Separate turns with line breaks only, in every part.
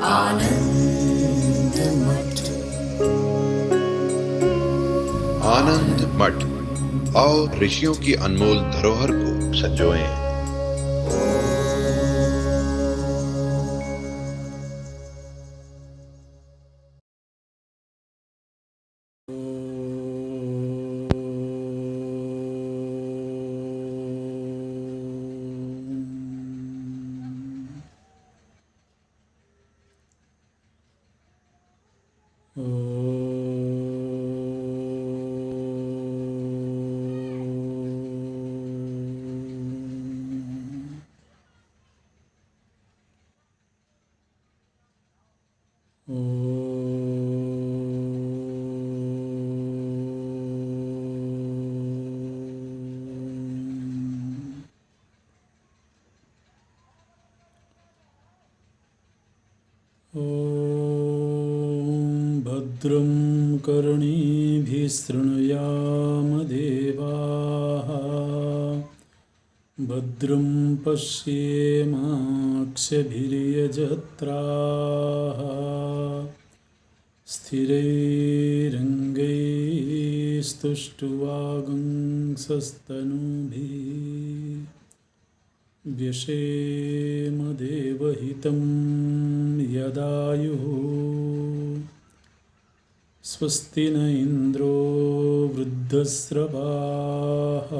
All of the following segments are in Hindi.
आनंद मठ।
आनंद मठ और ऋषियों की अनमोल धरोहर को संजोएं।
भद्रं कर्णेभिः शृणुयाम देवाः, भद्रं पश्येमाक्षभिर्यजत्राः, स्थिरैरङ्गैस्तुष्ट्वागुंसस्तनूभिः व्यशेम देवहितं यदायुः। स्वस्ति न इन्द्रो वृद्धस्रवाः,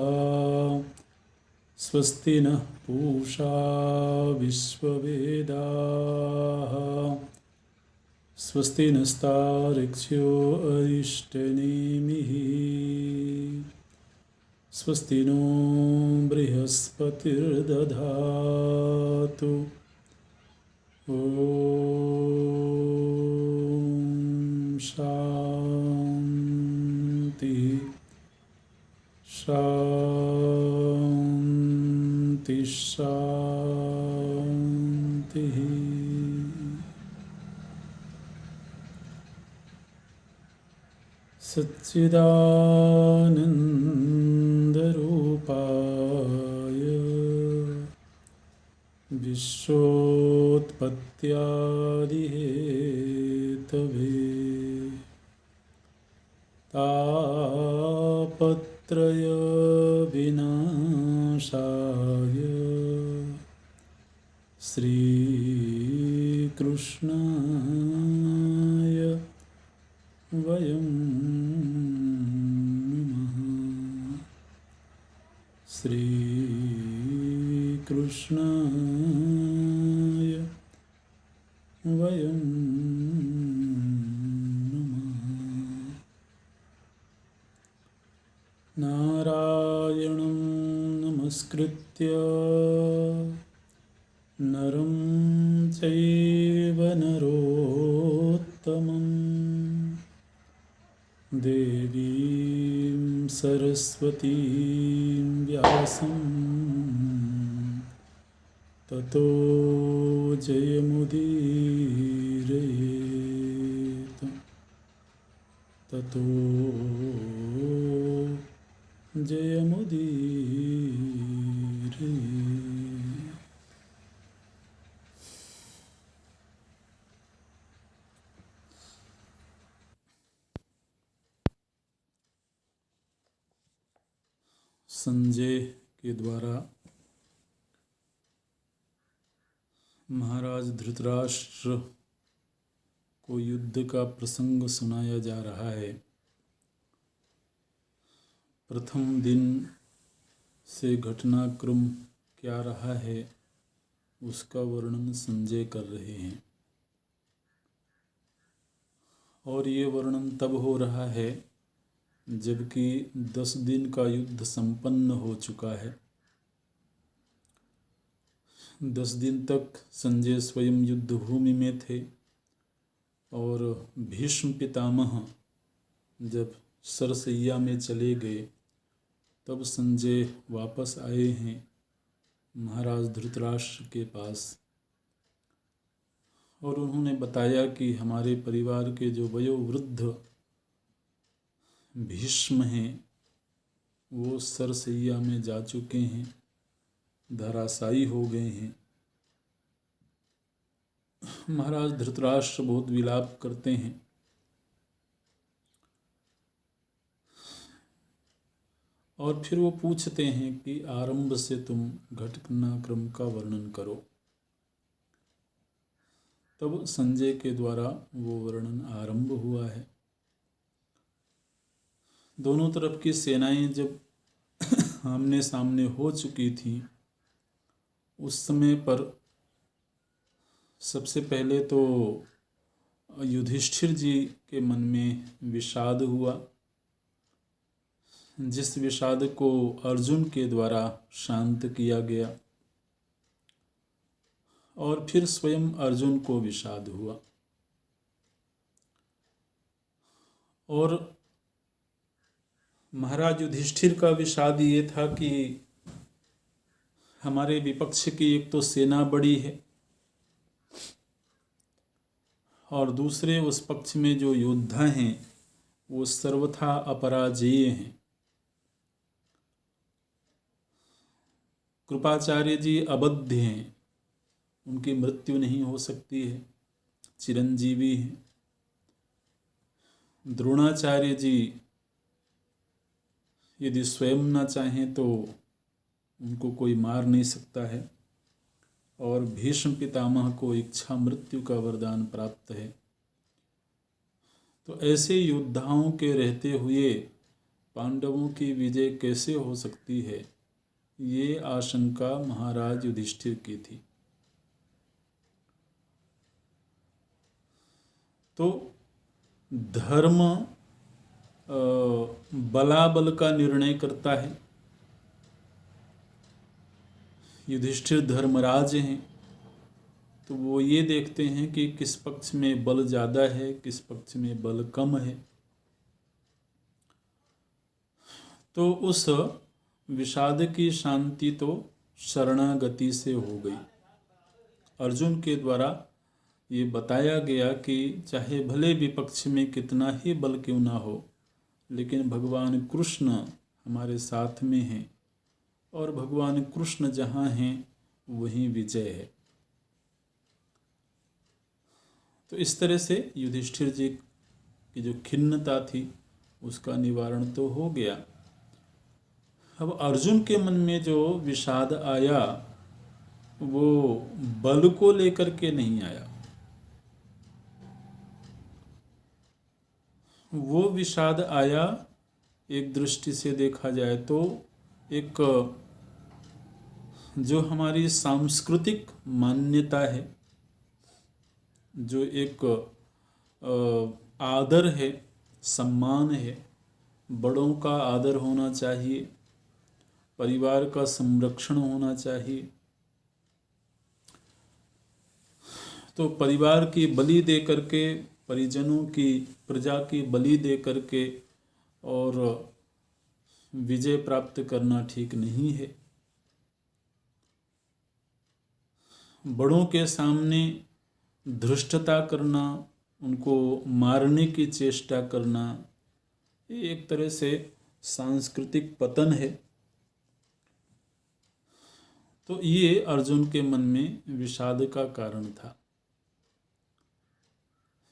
स्वस्ति नः पूषा विश्ववेदाः, स्वस्ति नस्तार्क्ष्यो अरिष्टनेमिः, स्वस्ति नो बृहस्पतिर्दधातु। ॐ शान्ति शान्ति शान्तिः। सच्चिदानन्दरूपाय विश्वोत्पत्त्यादिहेतवे तापत्रयविनाशाय श्रीकृष्णाय वयं नमः। श्रीकृष्णाय वयं नमः। नारायणं नमस्कृत्य नरं चैव नरोत्तमं, देवीं सरस्वतीं व्यासं ततो जयमुदीरयेत्। ततो जयमुदीरयेत्। संजय के द्वारा महाराज धृतराष्ट्र को युद्ध का प्रसंग सुनाया जा रहा है। प्रथम दिन से घटनाक्रम क्या रहा है उसका वर्णन संजय कर रहे हैं, और ये वर्णन तब हो रहा है जबकि 10 दिन का युद्ध संपन्न हो चुका है। 10 दिन तक संजय स्वयं युद्ध भूमि में थे और भीष्म पितामह जब सरसैया में चले गए तब संजय वापस आए हैं महाराज धृतराष्ट्र के पास, और उन्होंने बताया कि हमारे परिवार के जो वयोवृद्ध भीष्म हैं वो सरसैया में जा चुके हैं, धराशायी हो गए हैं। महाराज धृतराष्ट्र बहुत विलाप करते हैं। और फिर वो पूछते हैं कि आरंभ से तुम घटनाक्रम का वर्णन करो। तब संजय के द्वारा वो वर्णन आरंभ हुआ है। दोनों तरफ की सेनाएं जब आमने सामने हो चुकी थी, उस समय पर सबसे पहले तो युधिष्ठिर जी के मन में विषाद हुआ, जिस विषाद को अर्जुन के द्वारा शांत किया गया। और फिर स्वयं अर्जुन को विषाद हुआ। और महाराज युधिष्ठिर का विषाद ये था कि हमारे विपक्ष की एक तो सेना बड़ी है और दूसरे उस पक्ष में जो योद्धा हैं वो सर्वथा अपराजेय हैं। कृपाचार्य जी अबद्ध हैं, उनकी मृत्यु नहीं हो सकती है, चिरंजीवी हैं। द्रोणाचार्य जी यदि स्वयं न चाहें तो उनको कोई मार नहीं सकता है। और भीष्म पितामह को इच्छा मृत्यु का वरदान प्राप्त है। तो ऐसे योद्धाओं के रहते हुए पांडवों की विजय कैसे हो सकती है, ये आशंका महाराज युधिष्ठिर की थी। तो धर्म बलाबल का निर्णय करता है। युधिष्ठिर धर्मराज हैं, तो वो ये देखते हैं कि किस पक्ष में बल ज़्यादा है, किस पक्ष में बल कम है। तो उस विषाद की शांति तो शरणागति से हो गई। अर्जुन के द्वारा ये बताया गया कि चाहे भले विपक्ष में कितना ही बल क्यों ना हो, लेकिन भगवान कृष्ण हमारे साथ में हैं और भगवान कृष्ण जहाँ हैं वहीं विजय है। तो इस तरह से युधिष्ठिर जी की जो खिन्नता थी उसका निवारण तो हो गया। अब अर्जुन के मन में जो विषाद आया वो बल को लेकर के नहीं आया, वो विषाद आया एक दृष्टि से देखा जाए तो एक जो हमारी सांस्कृतिक मान्यता है, जो एक आदर है, सम्मान है, बड़ों का आदर होना चाहिए, परिवार का संरक्षण होना चाहिए। तो परिवार की बलि दे करके, परिजनों की, प्रजा की बलि दे करके और विजय प्राप्त करना ठीक नहीं है। बड़ों के सामने धृष्टता करना, उनको मारने की चेष्टा करना, ये एक तरह से सांस्कृतिक पतन है। तो ये अर्जुन के मन में विषाद का कारण था।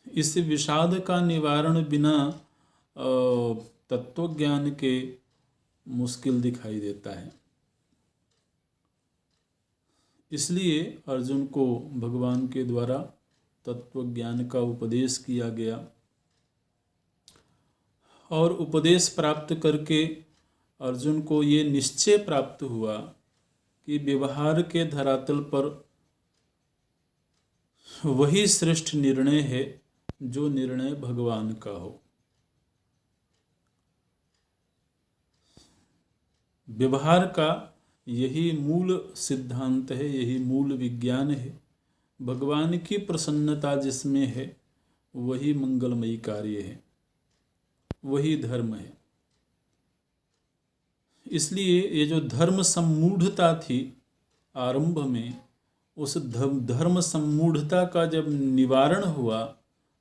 इस विषाद का निवारण बिना तत्वज्ञान के मुश्किल दिखाई देता है। इसलिए अर्जुन को भगवान के द्वारा तत्वज्ञान का उपदेश किया गया और उपदेश प्राप्त करके अर्जुन को ये निश्चय प्राप्त हुआ कि व्यवहार के धरातल पर वही श्रेष्ठ निर्णय है जो निर्णय भगवान का हो। व्यवहार का यही मूल सिद्धांत है, यही मूल विज्ञान है। भगवान की प्रसन्नता जिसमें है वही मंगलमयी कार्य है, वही धर्म है। इसलिए ये जो धर्म सम्मूढ़ता थी आरंभ में, उस धर्म सम्मूढ़ता का जब निवारण हुआ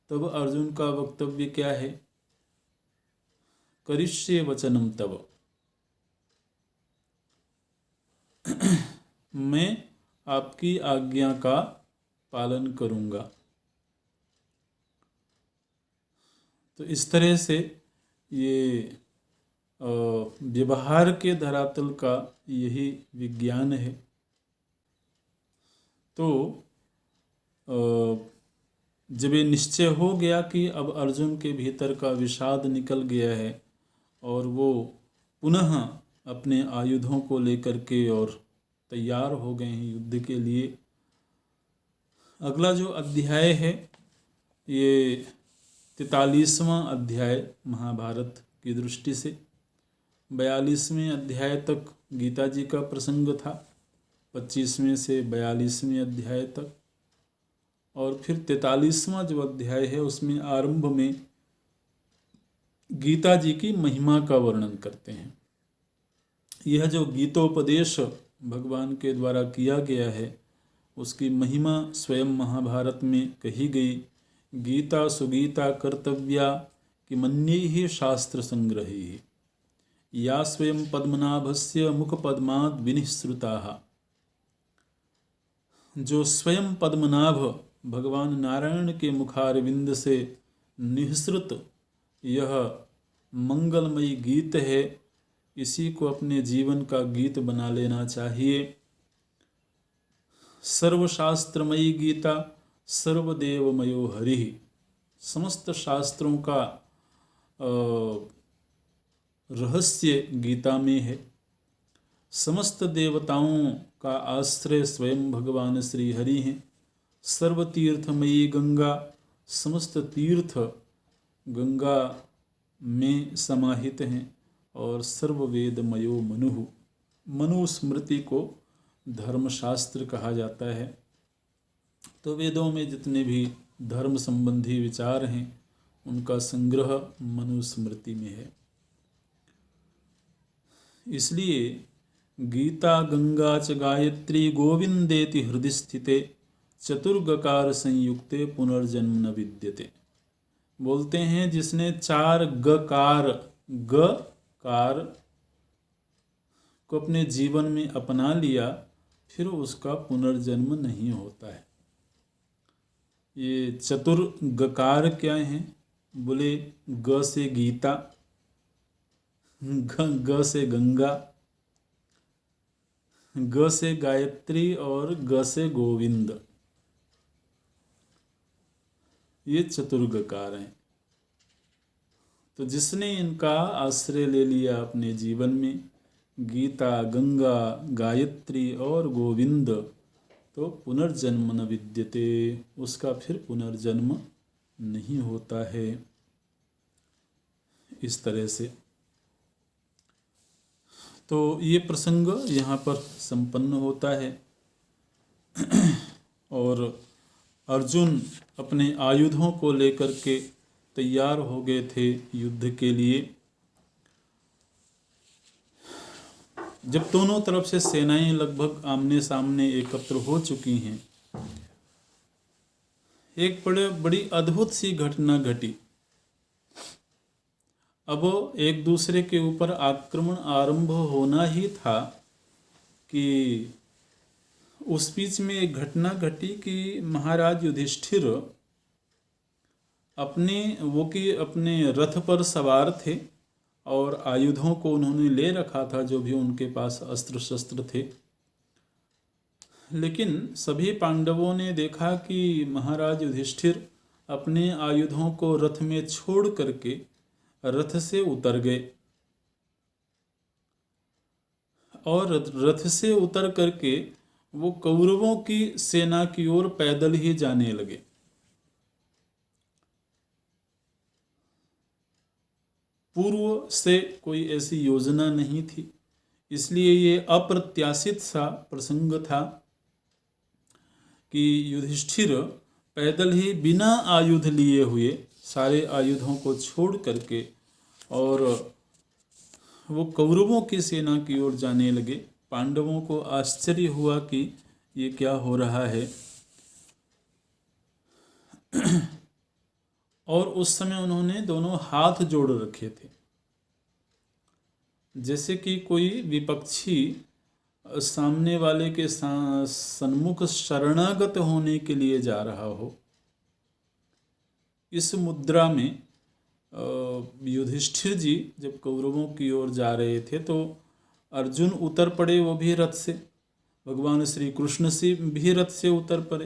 तब अर्जुन का वक्तव्य क्या है? करिष्ये वचनम तव, मैं आपकी आज्ञा का पालन करूँगा। तो इस तरह से ये व्यवहार के धरातल का यही विज्ञान है। तो जब ये निश्चय हो गया कि अब अर्जुन के भीतर का विषाद निकल गया है और वो पुनः अपने आयुधों को लेकर के और तैयार हो गए हैं युद्ध के लिए, अगला जो अध्याय है ये 43वां अध्याय महाभारत की दृष्टि से। 42वें अध्याय तक गीता जी का प्रसंग था, 25वें से 42वें अध्याय तक, और फिर 43वां जो अध्याय है उसमें आरंभ में गीता जी की महिमा का वर्णन करते हैं। यह जो गीतोपदेश भगवान के द्वारा किया गया है उसकी महिमा स्वयं महाभारत में कही गई। गीता सुगीता कर्तव्या कि मन्यैः शास्त्र संग्रही या स्वयं पद्मनाभस्य मुख पद्माद् विनिःसृताः। जो स्वयं पद्मनाभ भगवान नारायण के मुखारविंद से निःसृत यह मंगलमयी गीत है, इसी को अपने जीवन का गीत बना लेना चाहिए। सर्वशास्त्रमयी गीता सर्वदेवमयो हरिः। समस्त शास्त्रों का रहस्य गीता में है। समस्त देवताओं का आश्रय स्वयं भगवान श्री हरि हैं। सर्वतीर्थमयी गंगा, समस्त तीर्थ गंगा में समाहित हैं। और सर्ववेदमयो मनुः, मनुस्मृति को धर्मशास्त्र कहा जाता है। तो वेदों में जितने भी धर्म संबंधी विचार हैं उनका संग्रह मनुस्मृति में है। इसलिए गीता गंगा च गायत्री गोविंदेति हृदि स्थिते चतुर्गकार संयुक्ते पुनर्जन्म न विद्यते। बोलते हैं जिसने 4 गकार को अपने जीवन में अपना लिया फिर उसका पुनर्जन्म नहीं होता है। ये चतुर्गकार क्या हैं? बोले ग से गीता, ग से गंगा, ग से गायत्री और ग से गोविंद, ये चतुर्गकार हैं। तो जिसने इनका आश्रय ले लिया अपने जीवन में, गीता गंगा गायत्री और गोविंद, तो पुनर्जन्म न विद्यते, उसका फिर पुनर्जन्म नहीं होता है। इस तरह से तो ये प्रसंग यहाँ पर संपन्न होता है और अर्जुन अपने आयुधों को लेकर के तैयार हो गए थे युद्ध के लिए। जब दोनों तरफ से सेनाएं लगभग आमने सामने एकत्र हो चुकी हैं, एक बड़ी अद्भुत सी घटना घटी। अब एक दूसरे के ऊपर आक्रमण आरंभ होना ही था कि उस बीच में एक घटना घटी कि महाराज युधिष्ठिर अपने रथ पर सवार थे और आयुधों को उन्होंने ले रखा था, जो भी उनके पास अस्त्र शस्त्र थे। लेकिन सभी पांडवों ने देखा कि महाराज युधिष्ठिर अपने आयुधों को रथ में छोड़ करके रथ से उतर गए और रथ से उतर करके वो कौरवों की सेना की ओर पैदल ही जाने लगे। पूर्व से कोई ऐसी योजना नहीं थी, इसलिए ये अप्रत्याशित सा प्रसंग था कि युधिष्ठिर पैदल ही बिना आयुध लिए हुए सारे आयुधों को छोड़ करके और वो कौरवों की सेना की ओर जाने लगे। पांडवों को आश्चर्य हुआ कि ये क्या हो रहा है। और उस समय उन्होंने दोनों हाथ जोड़ रखे थे, जैसे कि कोई विपक्षी सामने वाले के सन्मुख शरणागत होने के लिए जा रहा हो। इस मुद्रा में युधिष्ठिर जी जब कौरवों की ओर जा रहे थे तो अर्जुन उतर पड़े, वो भी रथ से। भगवान श्री कृष्ण से भी रथ से उतर पड़े।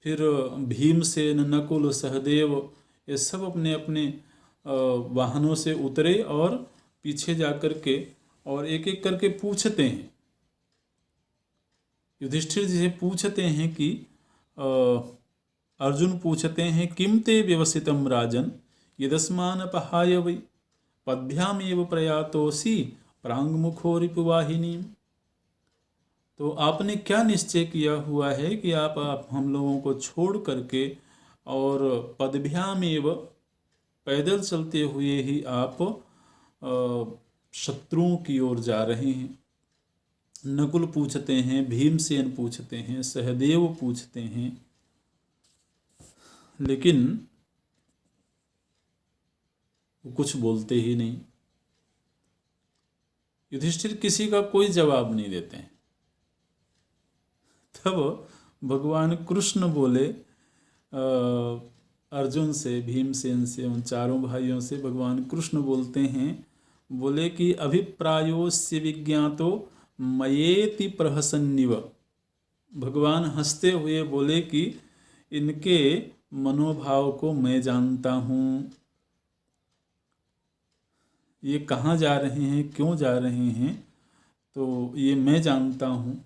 फिर भीमसेन, नकुल, सहदेव ये सब अपने अपने वाहनों से उतरे और पीछे जाकर के और एक एक करके पूछते हैं, युधिष्ठिर जी से पूछते हैं कि अर्जुन पूछते हैं, किम ते व्यवसितम राजन यदस्मान अपहाय वै पद्भ्यामेव प्रयातोसी प्रांगमुखो रिपुवाहिनी। तो आपने क्या निश्चय किया हुआ है कि आप हम लोगों को छोड़ करके और पद्भ्यामेव पैदल चलते हुए ही आप शत्रुओं की ओर जा रहे हैं। नकुल पूछते हैं, भीमसेन पूछते हैं, सहदेव पूछते हैं, लेकिन वो कुछ बोलते ही नहीं। युधिष्ठिर किसी का कोई जवाब नहीं देते हैं। तब भगवान कृष्ण बोले अर्जुन से, भीमसेन से, उन चारों भाइयों से भगवान कृष्ण बोलते हैं, बोले कि अभिप्रायोस्य विज्ञातो मयेति प्रहसन्निव। भगवान हंसते हुए बोले कि इनके मनोभाव को मैं जानता हूँ। ये कहाँ जा रहे हैं, क्यों जा रहे हैं, तो ये मैं जानता हूँ।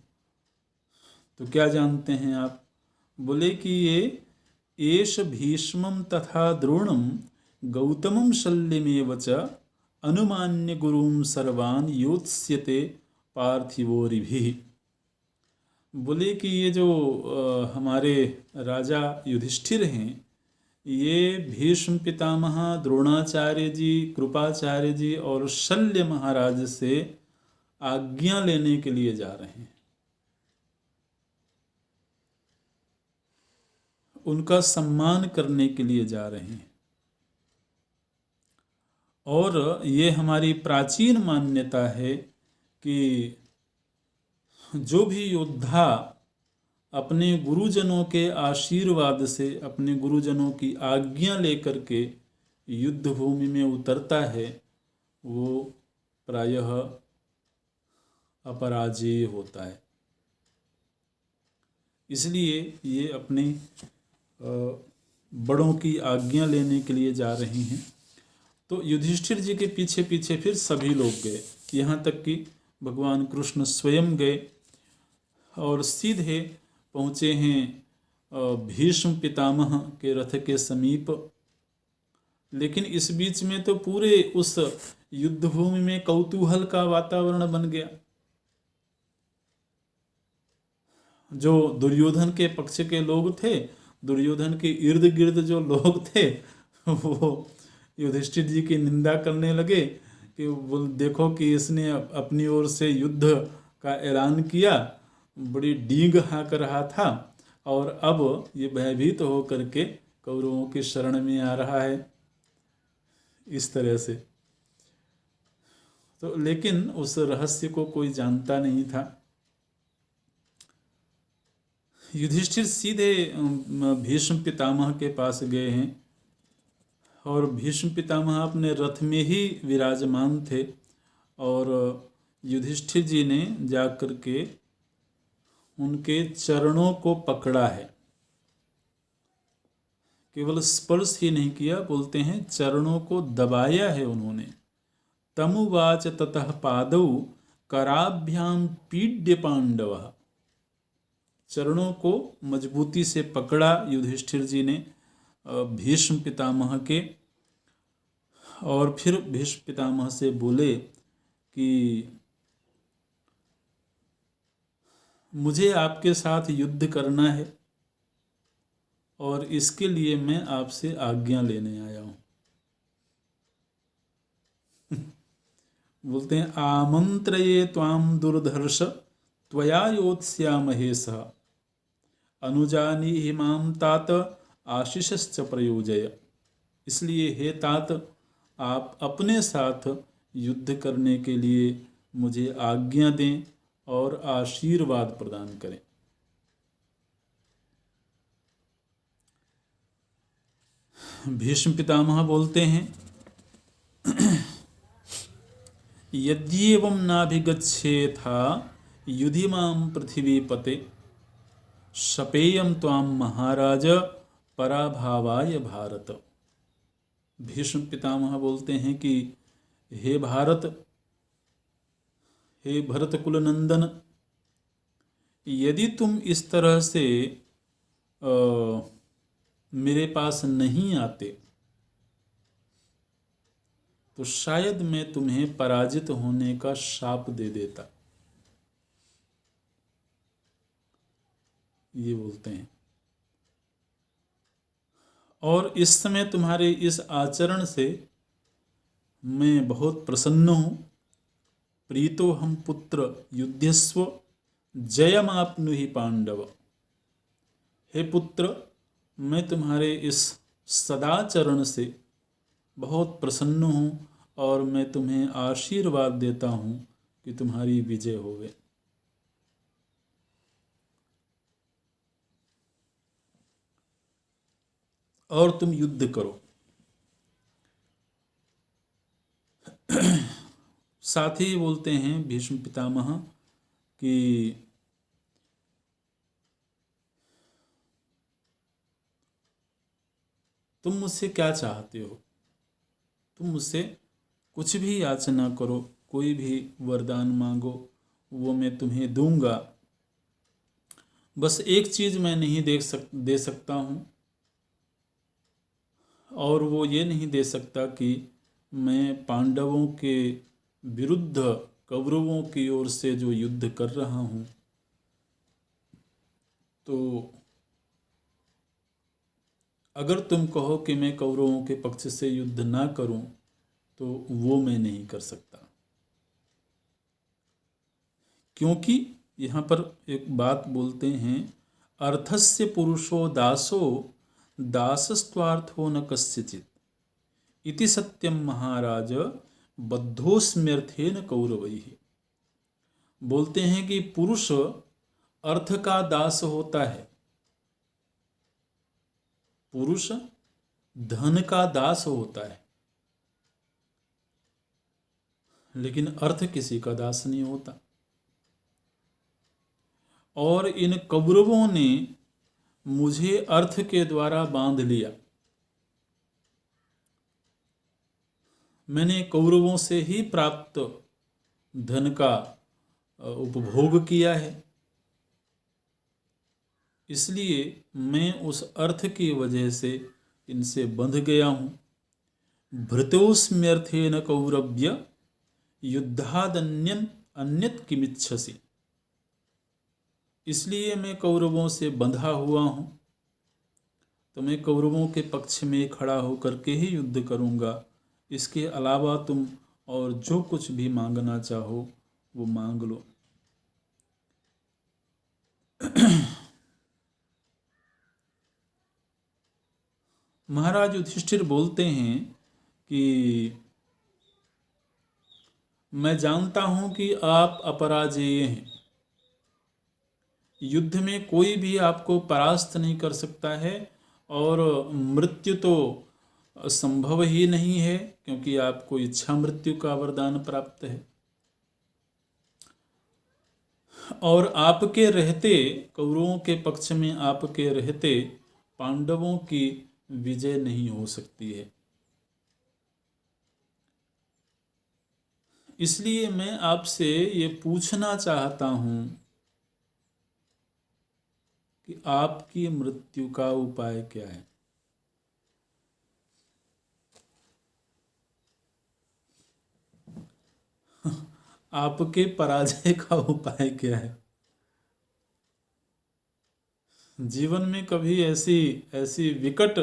तो क्या जानते हैं आप? बोले कि ये एष भीष्मं तथा द्रोणं गौतमं शल्यमेव च अनुमान्य गुरुं सर्वान् योत्स्यते पार्थिवोरिभिः। बोले कि ये जो हमारे राजा युधिष्ठिर हैं, ये भीष्म पितामह, द्रोणाचार्य जी, कृपाचार्य जी और शल्य महाराज से आज्ञा लेने के लिए जा रहे हैं। उनका सम्मान करने के लिए जा रहे हैं। और ये हमारी प्राचीन मान्यता है कि जो भी योद्धा अपने गुरुजनों के आशीर्वाद से, अपने गुरुजनों की आज्ञा लेकर के युद्ध भूमि में उतरता है, वो प्रायः अपराजेय होता है। इसलिए ये अपने बड़ों की आज्ञा लेने के लिए जा रहे हैं। तो युधिष्ठिर जी के पीछे पीछे फिर सभी लोग गए, यहाँ तक कि भगवान कृष्ण स्वयं गए और सीधे पहुँचे हैं भीष्म पितामह के रथ के समीप। लेकिन इस बीच में तो पूरे उस युद्ध भूमि में कौतूहल का वातावरण बन गया। जो दुर्योधन के पक्ष के लोग थे, दुर्योधन के इर्द गिर्द जो लोग थे, वो युधिष्ठिर जी की निंदा करने लगे कि वो देखो कि इसने अपनी ओर से युद्ध का ऐलान किया, बड़ी डींग हाँक रहा था, और अब ये भयभीत हो करके कौरवों की शरण में आ रहा है, इस तरह से। तो लेकिन उस रहस्य को कोई जानता नहीं था। युधिष्ठिर सीधे भीष्म पितामह के पास गए हैं और भीष्म पितामह अपने रथ में ही विराजमान थे और युधिष्ठिर जी ने जाकर के उनके चरणों को पकड़ा है। केवल स्पर्श ही नहीं किया, बोलते हैं चरणों को दबाया है उन्होंने। तमुवाच ततः पादौ कराभ्याम पीड्य पांडव। चरणों को मजबूती से पकड़ा युधिष्ठिर जी ने भीष्म पितामह के, और फिर भीष्म पितामह से बोले कि मुझे आपके साथ युद्ध करना है और इसके लिए मैं आपसे आज्ञा लेने आया हूँ। बोलते हैं आमंत्रये त्वाम दुर्धर्ष त्वया योत्स्यामहे सह अनुजानी हिमाम तात आशीषश्च प्रयोजय। इसलिए हे तात, आप अपने साथ युद्ध करने के लिए मुझे आज्ञा दें और आशीर्वाद प्रदान करें। भीष्म पितामह बोलते हैं, यद्येवं नाभिगच्छेथा युधिमां पृथिवीपते शपेयं त्वां महाराज पराभावाय भारत। भीष्म पितामह बोलते हैं कि हे भारत, हे भरत कुल नंदन, यदि तुम इस तरह से मेरे पास नहीं आते तो शायद मैं तुम्हें पराजित होने का शाप दे देता। ये बोलते हैं। और इस समय तुम्हारे इस आचरण से मैं बहुत प्रसन्न हूँ। प्रीतो हम पुत्र युध्यस्व जयमाप्नुहि पांडव। हे पुत्र, मैं तुम्हारे इस सदाचरण से बहुत प्रसन्न हूँ और मैं तुम्हें आशीर्वाद देता हूँ कि तुम्हारी विजय होवे। और तुम युद्ध करो। साथ ही बोलते हैं भीष्म पितामह कि तुम मुझसे क्या चाहते हो? तुम मुझसे कुछ भी याचना करो, कोई भी वरदान मांगो, वो मैं तुम्हें दूंगा। बस एक चीज़ मैं नहीं दे सकता हूँ, और वो ये नहीं दे सकता कि मैं पांडवों के विरुद्ध कौरवों की ओर से जो युद्ध कर रहा हूँ, तो अगर तुम कहो कि मैं कौरवों के पक्ष से युद्ध ना करूं तो वो मैं नहीं कर सकता। क्योंकि यहाँ पर एक बात बोलते हैं, अर्थस्य पुरुषो दासो दासस्त्वार्थो न कस्यचित् इति सत्यम महाराज बद्धोस्म्यर्थेन कौरवैः। बोलते हैं कि पुरुष अर्थ का दास होता है, पुरुष धन का दास होता है, लेकिन अर्थ किसी का दास नहीं होता। और इन कौरवों ने मुझे अर्थ के द्वारा बांध लिया। मैंने कौरवों से ही प्राप्त धन का उपभोग किया है, इसलिए मैं उस अर्थ की वजह से इनसे बंध गया हूँ। भृतोस्म्यर्थेन कौरव्य युद्धादन्यन अन्यत किमिच्छसि। इसलिए मैं कौरवों से बंधा हुआ हूँ, तो मैं कौरवों के पक्ष में खड़ा होकर के ही युद्ध करूँगा। इसके अलावा तुम और जो कुछ भी मांगना चाहो वो मांग लो। महाराज युधिष्ठिर बोलते हैं कि मैं जानता हूं कि आप अपराजेय हैं, युद्ध में कोई भी आपको परास्त नहीं कर सकता है, और मृत्यु तो संभव ही नहीं है, क्योंकि आपको इच्छा मृत्यु का वरदान प्राप्त है। और आपके रहते, कौरवों के पक्ष में आपके रहते पांडवों की विजय नहीं हो सकती है। इसलिए मैं आपसे ये पूछना चाहता हूं कि आपकी मृत्यु का उपाय क्या है? आपके पराजय का उपाय क्या है? जीवन में कभी ऐसी विकट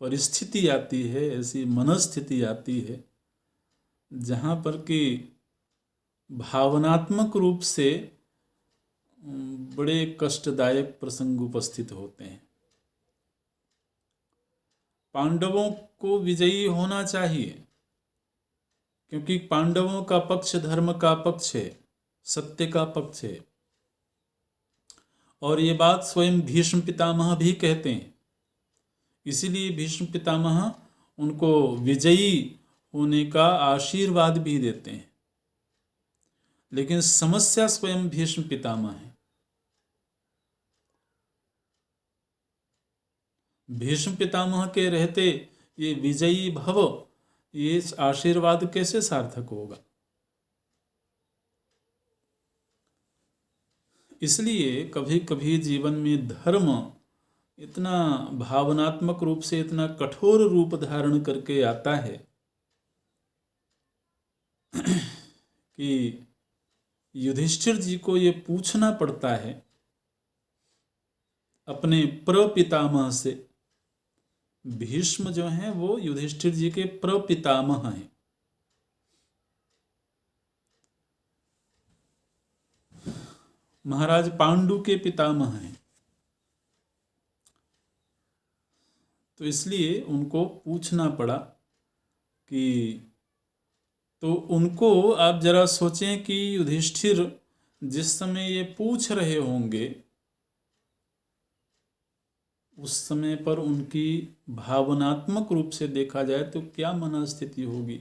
परिस्थिति आती है, ऐसी मनस्थिति आती है जहाँ पर कि भावनात्मक रूप से बड़े कष्टदायक प्रसंग उपस्थित होते हैं। पांडवों को विजयी होना चाहिए, क्योंकि पांडवों का पक्ष धर्म का पक्ष है, सत्य का पक्ष है। और ये बात स्वयं भीष्म पितामह भी कहते हैं। इसीलिए भीष्म पितामह उनको विजयी होने का आशीर्वाद भी देते हैं। लेकिन समस्या स्वयं भीष्म पितामह है। भीष्म पितामह के रहते ये विजयी भव, ये आशीर्वाद कैसे सार्थक होगा? इसलिए कभी कभी जीवन में धर्म इतना भावनात्मक रूप से, इतना कठोर रूप धारण करके आता है कि युधिष्ठिर जी को ये पूछना पड़ता है अपने प्रपितामह से। भीष्म जो हैं वो युधिष्ठिर जी के प्रपितामह हैं। महाराज पांडु के पितामह हैं। तो इसलिए उनको पूछना पड़ा कि, तो उनको आप जरा सोचें कि युधिष्ठिर जिस समय ये पूछ रहे होंगे उस समय पर उनकी भावनात्मक रूप से देखा जाए तो क्या मनस्थिति होगी?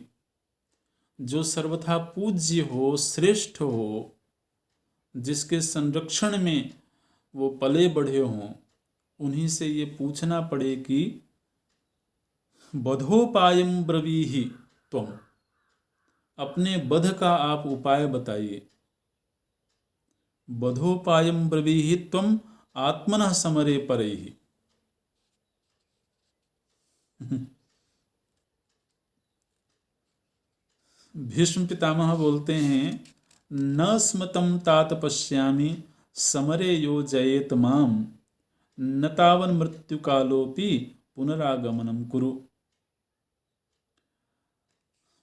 जो सर्वथा पूज्य हो, श्रेष्ठ हो, जिसके संरक्षण में वो पले बढ़े हों, उन्हीं से ये पूछना पड़े कि बधोपायम ब्रवीहि त्वम, अपने बध का आप उपाय बताइए। बधोपायम ब्रवीहि त्वम आत्मनः समरे परैहि। भीष्म पितामह बोलते हैं, न स्मतं तात पश्यामि समरे यो जयेत माम न तावन मृत्यु कालोपि पुनरागमनम कुरु।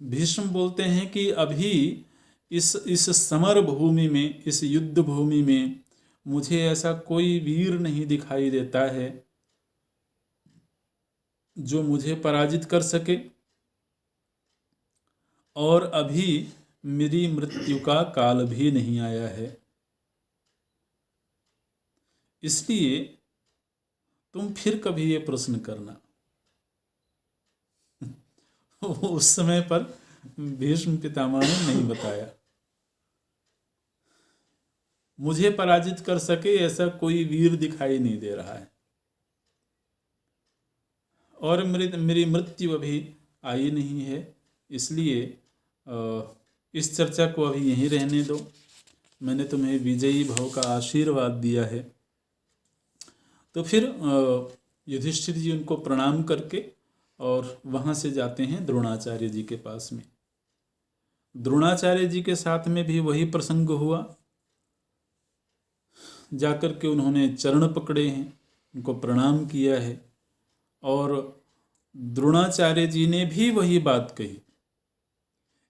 भीष्म बोलते हैं कि अभी इस समर भूमि में, इस युद्ध भूमि में मुझे ऐसा कोई वीर नहीं दिखाई देता है जो मुझे पराजित कर सके, और अभी मेरी मृत्यु का काल भी नहीं आया है। इसलिए तुम फिर कभी ये प्रश्न करना। उस समय पर भीष्म पितामह ने नहीं बताया। मुझे पराजित कर सके ऐसा कोई वीर दिखाई नहीं दे रहा है, और मेरी मृत्यु अभी आई नहीं है। इसलिए इस चर्चा को अभी यहीं रहने दो। मैंने तुम्हें विजयी भव का आशीर्वाद दिया है। तो फिर युधिष्ठिर जी उनको प्रणाम करके और वहाँ से जाते हैं द्रोणाचार्य जी के पास में। द्रोणाचार्य जी के साथ में भी वही प्रसंग हुआ। जाकर के उन्होंने चरण पकड़े हैं, उनको प्रणाम किया है, और द्रोणाचार्य जी ने भी वही बात कही,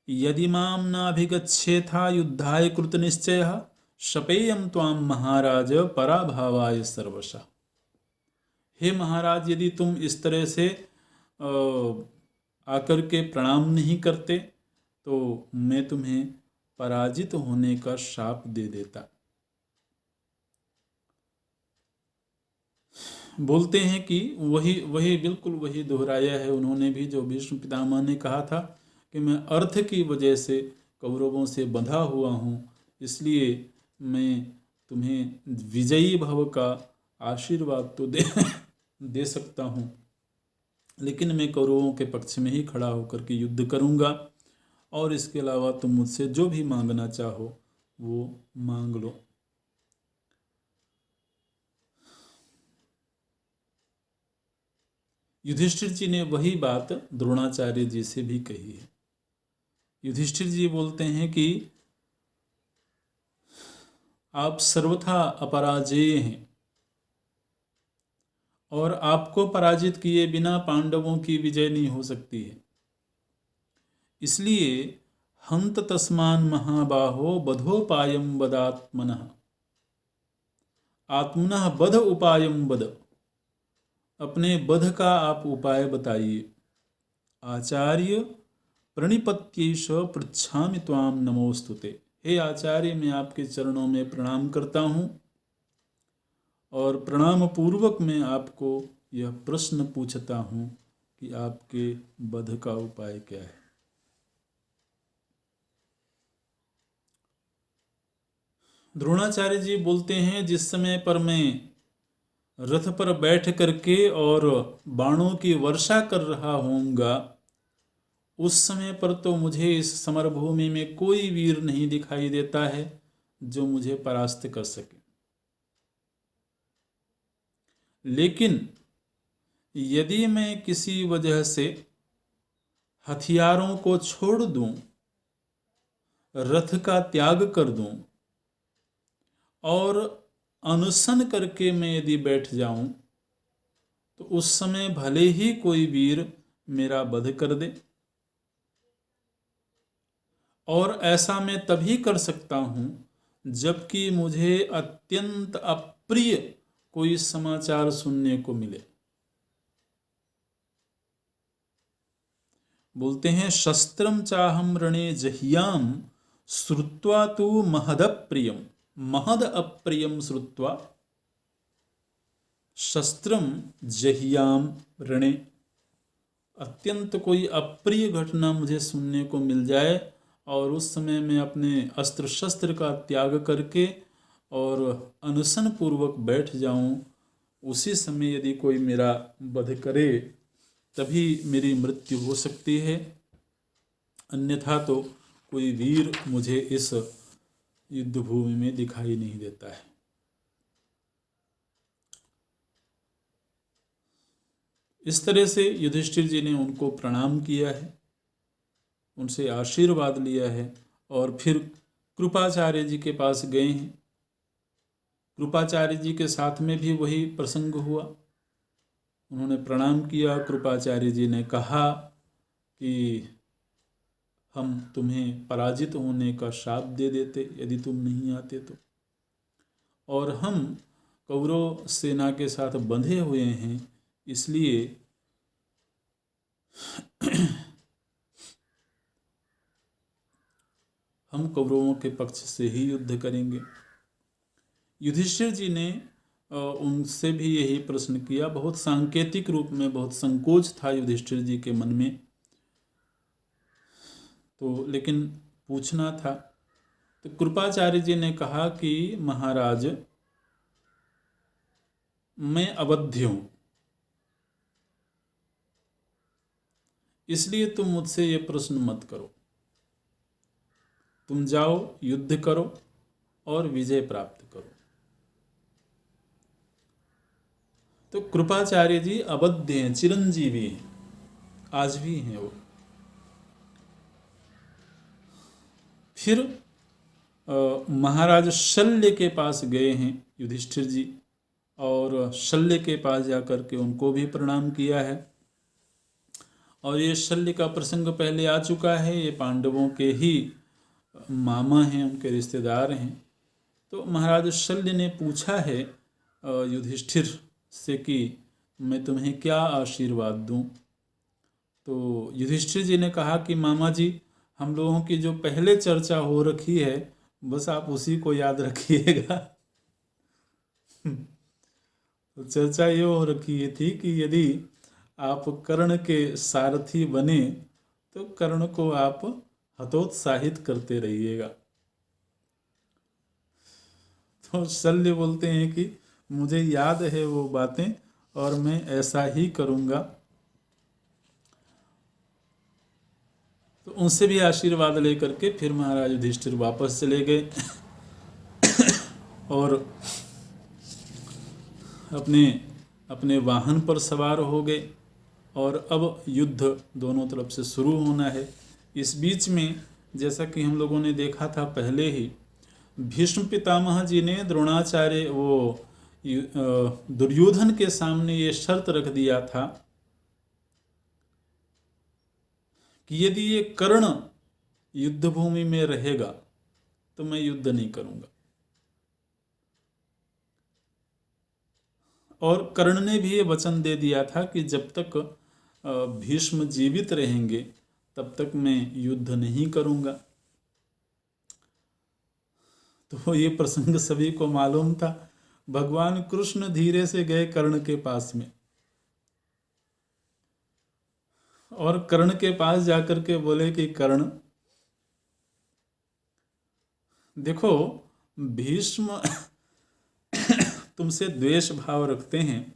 यदि माम नाभिगच्छेथा युद्धाय कृत निश्चयः शपेयम त्वाम महाराज पराभावाय सर्वशः। हे महाराज, यदि तुम इस तरह से आकर के प्रणाम नहीं करते तो मैं तुम्हें पराजित होने का शाप दे देता। बोलते हैं कि वही बिल्कुल वही दोहराया है उन्होंने भी जो भीष्म पितामह ने कहा था कि मैं अर्थ की वजह से कौरवों से बंधा हुआ हूँ, इसलिए मैं तुम्हें विजयी भव का आशीर्वाद तो दे सकता हूँ, लेकिन मैं कौरवों के पक्ष में ही खड़ा होकर के युद्ध करूँगा, और इसके अलावा तुम मुझसे जो भी मांगना चाहो वो मांग लो। युधिष्ठिर जी ने वही बात द्रोणाचार्य जी से भी कही है। युधिष्ठिर जी बोलते हैं कि आप सर्वथा अपराजेय हैं, और आपको पराजित किए बिना पांडवों की विजय नहीं हो सकती है। इसलिए हंत तस्मान महाबाहो बधोपायम बदात्मनः, आत्मनः बध उपायम बद, अपने बध का आप उपाय बताइए। आचार्य प्रणिपत्यैष पृच्छामि त्वाम नमोस्तुते। हे आचार्य, मैं आपके चरणों में प्रणाम करता हूँ और प्रणाम पूर्वक मैं आपको यह प्रश्न पूछता हूँ कि आपके वध का उपाय क्या है। द्रोणाचार्य जी बोलते हैं, जिस समय पर मैं रथ पर बैठ करके और बाणों की वर्षा कर रहा होऊंगा, उस समय पर तो मुझे इस समरभूमि में कोई वीर नहीं दिखाई देता है जो मुझे परास्त कर सके। लेकिन यदि मैं किसी वजह से हथियारों को छोड़ दूं, रथ का त्याग कर दूं और अनशन करके मैं यदि बैठ जाऊं, तो उस समय भले ही कोई वीर मेरा वध कर दे। और ऐसा मैं तभी कर सकता हूं जबकि मुझे अत्यंत अप्रिय कोई समाचार सुनने को मिले। बोलते हैं, शस्त्रम चाहम रणे जह्याम श्रुत्वा तु महदप्रियम, महद अप्रियम श्रुत्वा। शस्त्रम जह्याम रणे, अत्यंत कोई अप्रिय घटना मुझे सुनने को मिल जाए और उस समय मैं अपने अस्त्र शस्त्र का त्याग करके और अनशन पूर्वक बैठ जाऊं, उसी समय यदि कोई मेरा वध करे तभी मेरी मृत्यु हो सकती है। अन्यथा तो कोई वीर मुझे इस युद्ध भूमि में दिखाई नहीं देता है। इस तरह से युधिष्ठिर जी ने उनको प्रणाम किया है, उनसे आशीर्वाद लिया है और फिर कृपाचार्य जी के पास गए हैं। कृपाचार्य जी के साथ में भी वही प्रसंग हुआ। उन्होंने प्रणाम किया। कृपाचार्य जी ने कहा कि हम तुम्हें पराजित होने का शाप दे देते यदि तुम नहीं आते तो, और हम कौरव सेना के साथ बंधे हुए हैं, इसलिए हम कौरवों के पक्ष से ही युद्ध करेंगे। युधिष्ठिर जी ने उनसे भी यही प्रश्न किया। बहुत सांकेतिक रूप में बहुत संकोच था युधिष्ठिर जी के मन में, तो लेकिन पूछना था। तो कृपाचार्य जी ने कहा कि महाराज, मैं अवध्य हूं, इसलिए तुम मुझसे ये प्रश्न मत करो। तुम जाओ, युद्ध करो और विजय प्राप्त करो। तो कृपाचार्य जी अवध्य हैं, चिरंजीवी हैं, आज भी हैं वो। फिर महाराज शल्य के पास गए हैं युधिष्ठिर जी, और शल्य के पास जाकर के उनको भी प्रणाम किया है। और ये शल्य का प्रसंग पहले आ चुका है। ये पांडवों के ही मामा हैं, उनके रिश्तेदार हैं। तो महाराज शल्य ने पूछा है युधिष्ठिर से कि मैं तुम्हें क्या आशीर्वाद दूं। तो युधिष्ठिर जी ने कहा कि मामा जी, हम लोगों की जो पहले चर्चा हो रखी है, बस आप उसी को याद रखिएगा। तो चर्चा ये हो रखी थी कि यदि आप कर्ण के सारथी बने तो कर्ण को आप हतोत्साहित करते रहिएगा। तो शल्य बोलते हैं कि मुझे याद है वो बातें और मैं ऐसा ही करूँगा। तो उनसे भी आशीर्वाद लेकर के फिर महाराज युधिष्ठिर वापस चले गए और अपने अपने वाहन पर सवार हो गए और अब युद्ध दोनों तरफ से शुरू होना है। इस बीच में जैसा कि हम लोगों ने देखा था पहले ही, भीष्म पितामह जी ने द्रोणाचार्य दुर्योधन के सामने ये शर्त रख दिया था कि यदि ये कर्ण युद्ध भूमि में रहेगा तो मैं युद्ध नहीं करूंगा। और कर्ण ने भी ये वचन दे दिया था कि जब तक भीष्म जीवित रहेंगे तब तक मैं युद्ध नहीं करूँगा। तो ये प्रसंग सभी को मालूम था। भगवान कृष्ण धीरे से गए कर्ण के पास में और कर्ण के पास जाकर के बोले कि कर्ण, देखो भीष्म तुमसे द्वेष भाव रखते हैं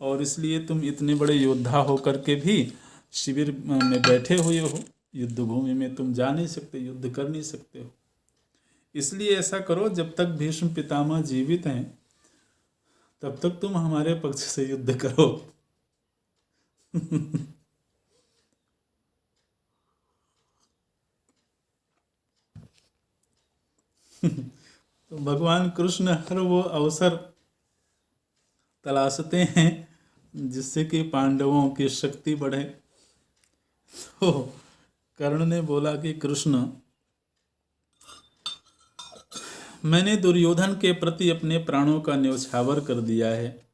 और इसलिए तुम इतने बड़े योद्धा होकर के भी शिविर में बैठे हुए हो, युद्ध भूमि में तुम जा नहीं सकते, युद्ध कर नहीं सकते हो। इसलिए ऐसा करो, जब तक भीष्म पितामह जीवित हैं तब तक तुम हमारे पक्ष से युद्ध करो। तो भगवान कृष्ण हर वो अवसर तलाशते हैं जिससे कि पांडवों की शक्ति बढ़े। तो कर्ण ने बोला कि कृष्ण, मैंने दुर्योधन के प्रति अपने प्राणों का न्यौछावर कर दिया है,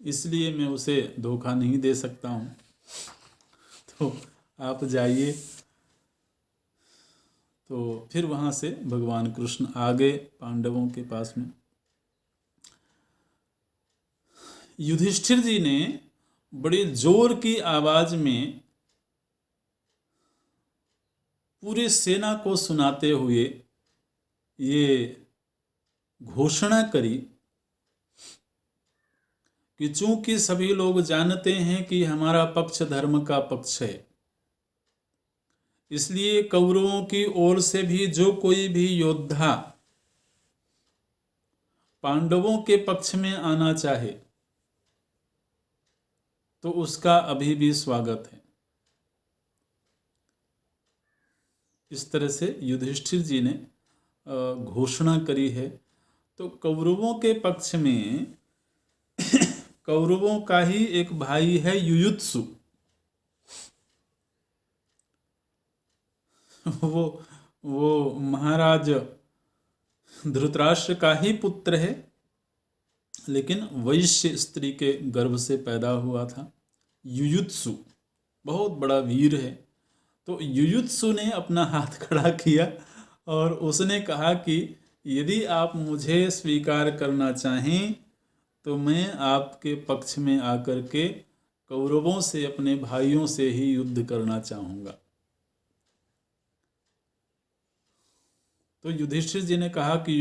इसलिए मैं उसे धोखा नहीं दे सकता हूँ। तो आप जाइए। तो फिर वहाँ से भगवान कृष्ण आ गए पांडवों के पास में। युधिष्ठिर जी ने बड़े जोर की आवाज में पूरे सेना को सुनाते हुए ये घोषणा करी कि चूंकि सभी लोग जानते हैं कि हमारा पक्ष धर्म का पक्ष है, इसलिए कौरवों की ओर से भी जो कोई भी योद्धा पांडवों के पक्ष में आना चाहे तो उसका अभी भी स्वागत है। इस तरह से युधिष्ठिर जी ने घोषणा करी है। तो कौरवों के पक्ष में कौरवों का ही एक भाई है युयुत्सु। वो महाराज धृतराष्ट्र का ही पुत्र है, लेकिन वैश्य स्त्री के गर्भ से पैदा हुआ था। युयुत्सु बहुत बड़ा वीर है। तो युयुत्सु ने अपना हाथ खड़ा किया और उसने कहा कि यदि आप मुझे स्वीकार करना चाहें तो मैं आपके पक्ष में आकर के कौरवों से, अपने भाइयों से ही युद्ध करना चाहूँगा। तो युधिष्ठिर जी ने कहा कि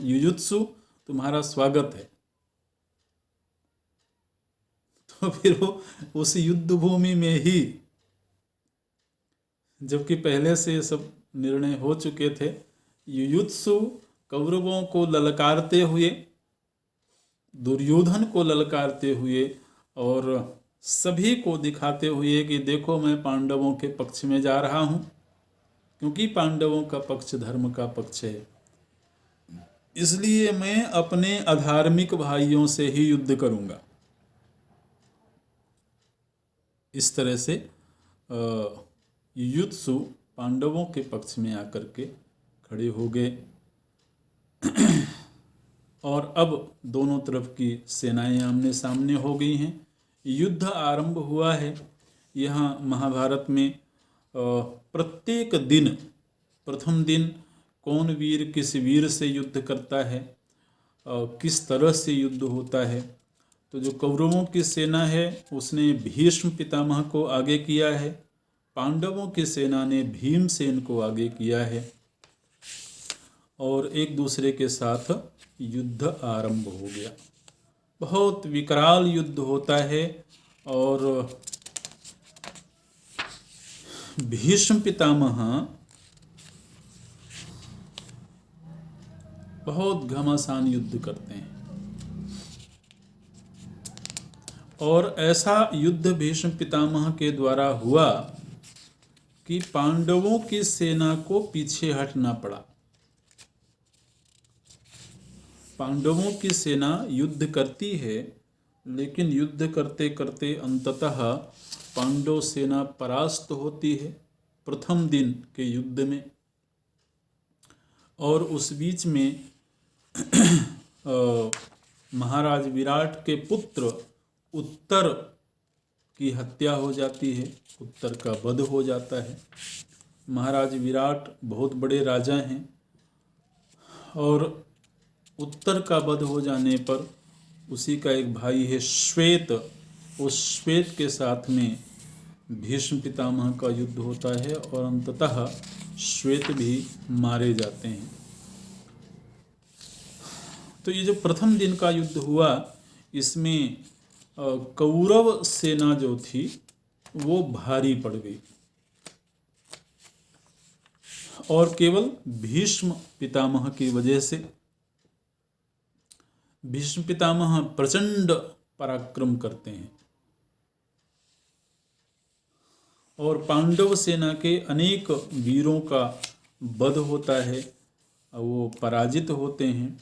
युयुत्सु तुम्हारा स्वागत है। तो फिर वो उस युद्ध भूमि में ही, जबकि पहले से सब निर्णय हो चुके थे, युयुत्सु कौरवों को ललकारते हुए, दुर्योधन को ललकारते हुए और सभी को दिखाते हुए कि देखो मैं पांडवों के पक्ष में जा रहा हूं, क्योंकि पांडवों का पक्ष धर्म का पक्ष है, इसलिए मैं अपने अधार्मिक भाइयों से ही युद्ध करूंगा। इस तरह से युयुत्सु पांडवों के पक्ष में आकर के खड़े हो गए। और अब दोनों तरफ की सेनाएं आमने सामने हो गई हैं। युद्ध आरंभ हुआ है। यहाँ महाभारत में प्रत्येक दिन, प्रथम दिन कौन वीर किस वीर से युद्ध करता है, किस तरह से युद्ध होता है। तो जो कौरवों की सेना है उसने भीष्म पितामह को आगे किया है, पांडवों की सेना ने भीमसेन को आगे किया है और एक दूसरे के साथ युद्ध आरंभ हो गया। बहुत विकराल युद्ध होता है और भीष्म पितामह बहुत घमासान युद्ध करते हैं और ऐसा युद्ध भीष्म पितामह के द्वारा हुआ कि पांडवों की सेना को पीछे हटना पड़ा। पांडवों की सेना युद्ध करती है, लेकिन युद्ध करते करते अंततः पांडव सेना परास्त होती है प्रथम दिन के युद्ध में। और उस बीच में महाराज विराट के पुत्र उत्तर की हत्या हो जाती है, उत्तर का वध हो जाता है। महाराज विराट बहुत बड़े राजा हैं और उत्तर का वध हो जाने पर उसी का एक भाई है श्वेत, उस श्वेत के साथ में भीष्म पितामह का युद्ध होता है और अंततः श्वेत भी मारे जाते हैं। तो ये जो प्रथम दिन का युद्ध हुआ, इसमें कौरव सेना जो थी वो भारी पड़ गई और केवल भीष्म पितामह की वजह से। भीष्म पितामह प्रचंड पराक्रम करते हैं और पांडव सेना के अनेक वीरों का वध होता है, वो पराजित होते हैं।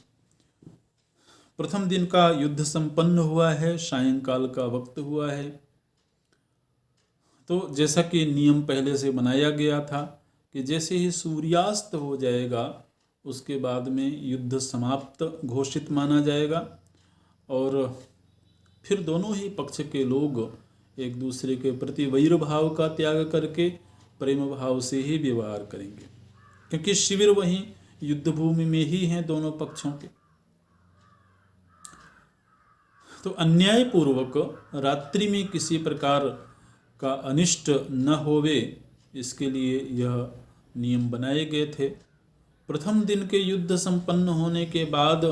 प्रथम दिन का युद्ध संपन्न हुआ है, सायंकाल का वक्त हुआ है। तो जैसा कि नियम पहले से बनाया गया था कि जैसे ही सूर्यास्त हो जाएगा उसके बाद में युद्ध समाप्त घोषित माना जाएगा और फिर दोनों ही पक्ष के लोग एक दूसरे के प्रति वैर भाव का त्याग करके प्रेम भाव से ही व्यवहार करेंगे, क्योंकि शिविर वहीं युद्ध भूमि में ही हैं दोनों पक्षों के। तो अन्यायपूर्वक रात्रि में किसी प्रकार का अनिष्ट न होवे, इसके लिए यह नियम बनाए गए थे। प्रथम दिन के युद्ध संपन्न होने के बाद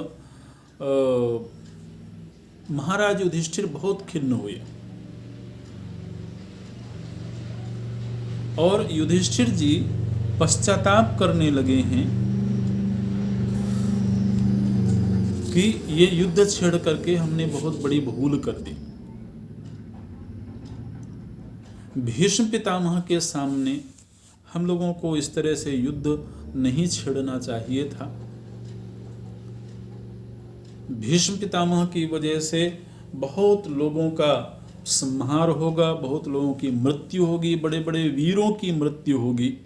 महाराज युधिष्ठिर बहुत खिन्न हुए और युधिष्ठिर जी पश्चाताप करने लगे हैं कि ये युद्ध छेड़ करके हमने बहुत बड़ी भूल कर दी। भीष्म पितामह के सामने हम लोगों को इस तरह से युद्ध नहीं छेड़ना चाहिए था। भीष्म पितामह की वजह से बहुत लोगों का संहार होगा, बहुत लोगों की मृत्यु होगी, बड़े बड़े वीरों की मृत्यु होगी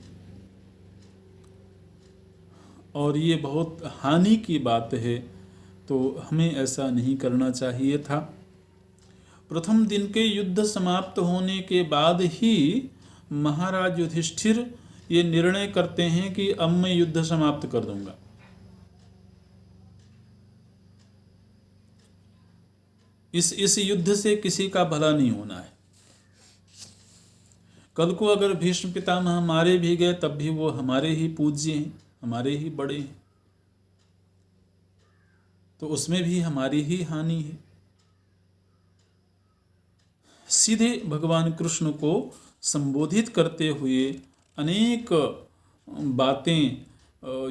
और ये बहुत हानि की बात है। तो हमें ऐसा नहीं करना चाहिए था। प्रथम दिन के युद्ध समाप्त होने के बाद ही महाराज युधिष्ठिर ये निर्णय करते हैं कि अब मैं युद्ध समाप्त कर दूंगा। इस युद्ध से किसी का भला नहीं होना है। कल को अगर भीष्म पितामह मारे भी गए तब भी वो हमारे ही पूज्य हैं, हमारे ही बड़े हैं, तो उसमें भी हमारी ही हानि है। सीधे भगवान कृष्ण को संबोधित करते हुए अनेक बातें